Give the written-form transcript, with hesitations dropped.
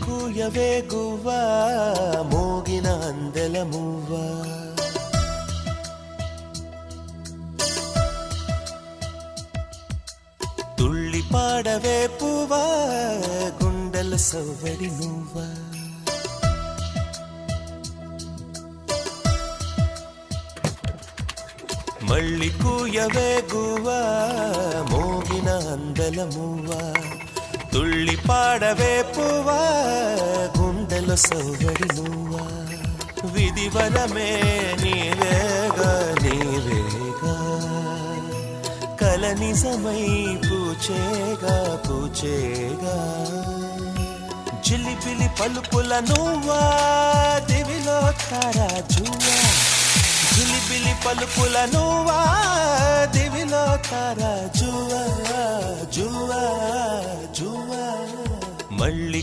కూయవే గువ్వా మోగిన అందెల మువ్వా తుళ్ళి పాడవే పువ్వా గుండెల సవ్వడి నువ్వా మళ్ళీ కూయవే గువ్వా మోగిన అందెల మువ్వా తుళ్ళి పాడవే పువ్వా గుండెల సవ్వడి నువ్వా విధివరమే నీవేగా నీవేగా కల నిజమై పూచేగా పూచేగా జిలిబిలి పలుకుల నువ్వా దివిలో తారా జువ్వా జిలిబిలి పలుకుల నువ్వా దివిలో తారా జువ్వా జువ్వా జువ్వా మళ్ళీ